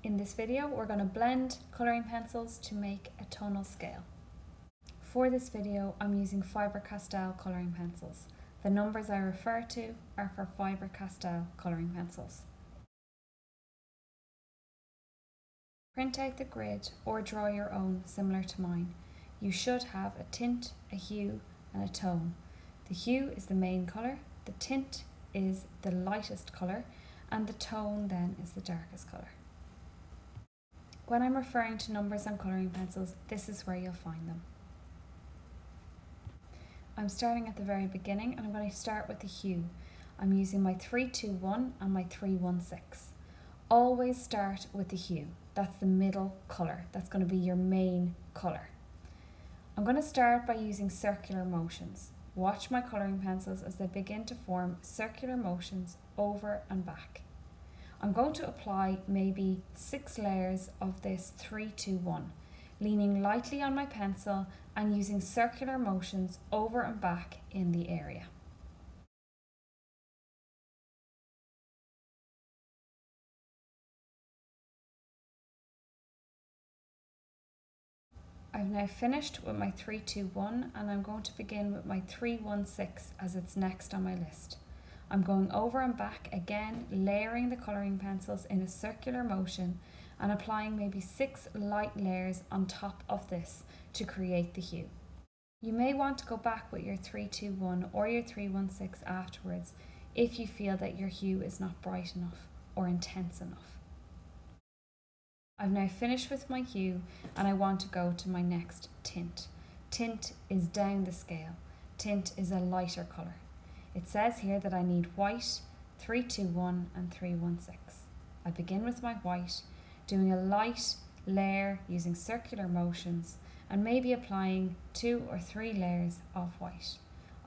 In this video, we're going to blend colouring pencils to make a tonal scale. For this video, I'm using Faber-Castell colouring pencils. The numbers I refer to are for Faber-Castell colouring pencils. Print out the grid or draw your own similar to mine. You should have a tint, a hue and a tone. The hue is the main colour, the tint is the lightest colour and the tone then is the darkest colour. When I'm referring to numbers on colouring pencils, this is where you'll find them. I'm starting at the very beginning and I'm going to start with the hue. I'm using my 321 and my 316. Always start with the hue. That's the middle colour. That's going to be your main colour. I'm going to start by using circular motions. Watch my colouring pencils as they begin to form circular motions over and back. I'm going to apply maybe 6 layers of this 321, leaning lightly on my pencil and using circular motions over and back in the area. I've now finished with my 321 and I'm going to begin with my 316 as it's next on my list. I'm going over and back again, layering the colouring pencils in a circular motion and applying maybe 6 light layers on top of this to create the hue. You may want to go back with your 321 or your 316 afterwards if you feel that your hue is not bright enough or intense enough. I've now finished with my hue and I want to go to my next tint. Tint is down the scale. Tint is a lighter colour. It says here that I need white, 321 and 316. I begin with my white, doing a light layer using circular motions and maybe applying 2 or 3 layers of white.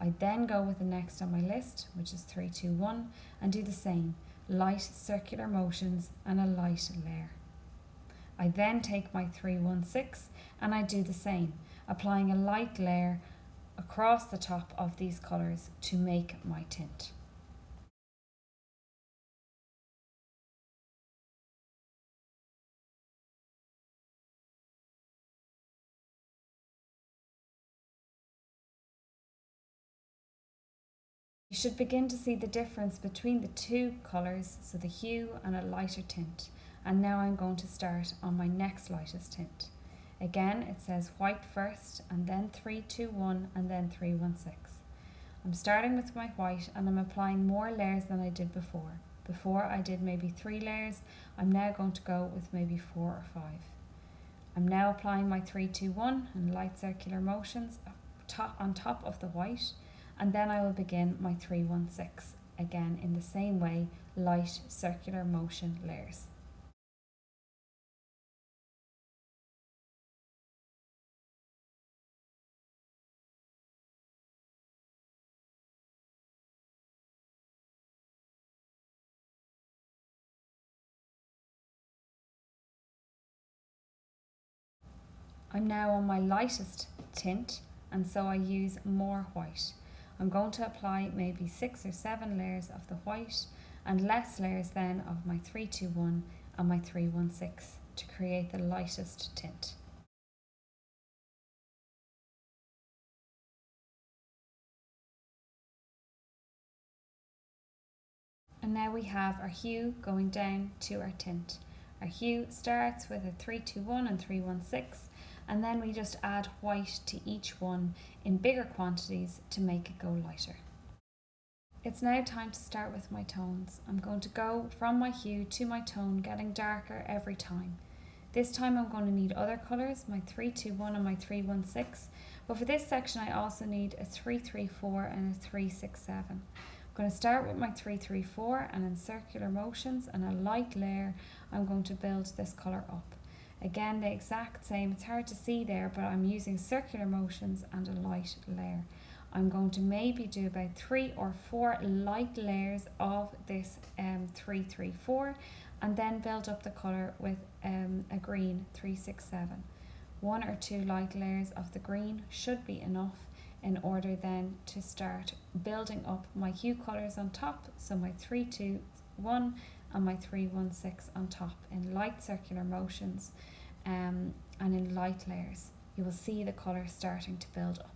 I then go with the next on my list, which is 321, and do the same, light circular motions and a light layer. I then take my 316 and I do the same, applying a light layer across the top of these colours to make my tint. You should begin to see the difference between the two colours, so the hue and a lighter tint. And now I'm going to start on my next lightest tint. Again, it says white first and then 321 and then 316. I'm starting with my white and I'm applying more layers than I did before. Before I did maybe 3 layers, I'm now going to go with maybe 4 or 5. I'm now applying my 321 and light circular motions on top of the white, and then I will begin my 316, again in the same way, light circular motion layers. I'm now on my lightest tint and so I use more white. I'm going to apply maybe 6 or 7 layers of the white and less layers then of my 321 and my 316 to create the lightest tint. And now we have our hue going down to our tint. Our hue starts with a 321 and 316 and then we just add white to each one in bigger quantities to make it go lighter. It's now time to start with my tones. I'm going to go from my hue to my tone, getting darker every time. This time I'm going to need other colours, my 321 and my 316, but for this section I also need a 334 and a 367. I'm going to start with my 334 and in circular motions and a light layer I'm going to build this colour up. Again, the exact same, it's hard to see there, but I'm using circular motions and a light layer. I'm going to maybe do about 3 or 4 light layers of this 334 and then build up the colour with a green 367. 1 or 2 light layers of the green should be enough in order then to start building up my hue colours on top, so my 321 and my 316 on top in light circular motions and in light layers. You will see the colour starting to build up.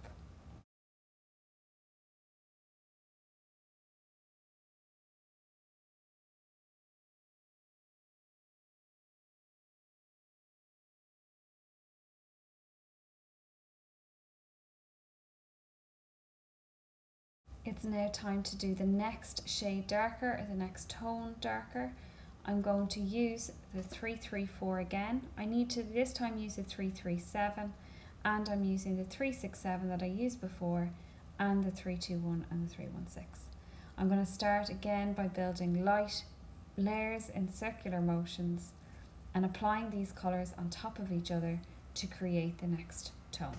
It's now time to do the next shade darker, or the next tone darker. I'm going to use the 334 again. I need to this time use the 337, and I'm using the 367 that I used before, and the 321 and the 316. I'm going to start again by building light layers in circular motions and applying these colours on top of each other to create the next tone.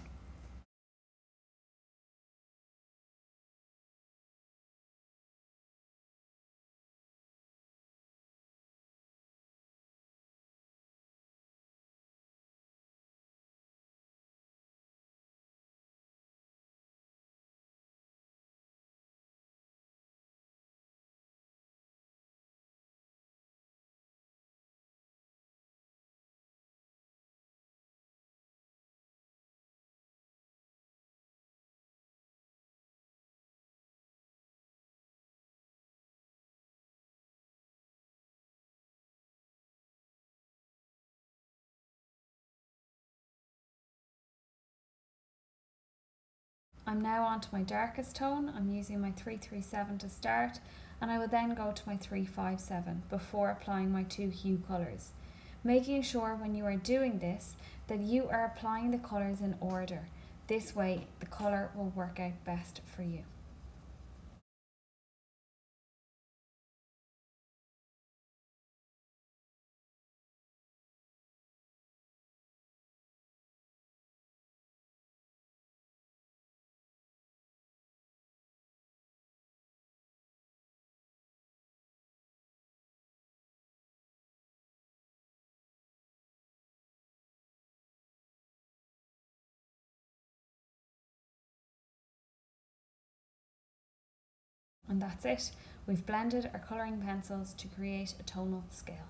I'm now on to my darkest tone. I'm using my 337 to start, and I will then go to my 357 before applying my two hue colours. Making sure when you are doing this that you are applying the colours in order. This way the colour will work out best for you. And that's it. We've blended our colouring pencils to create a tonal scale.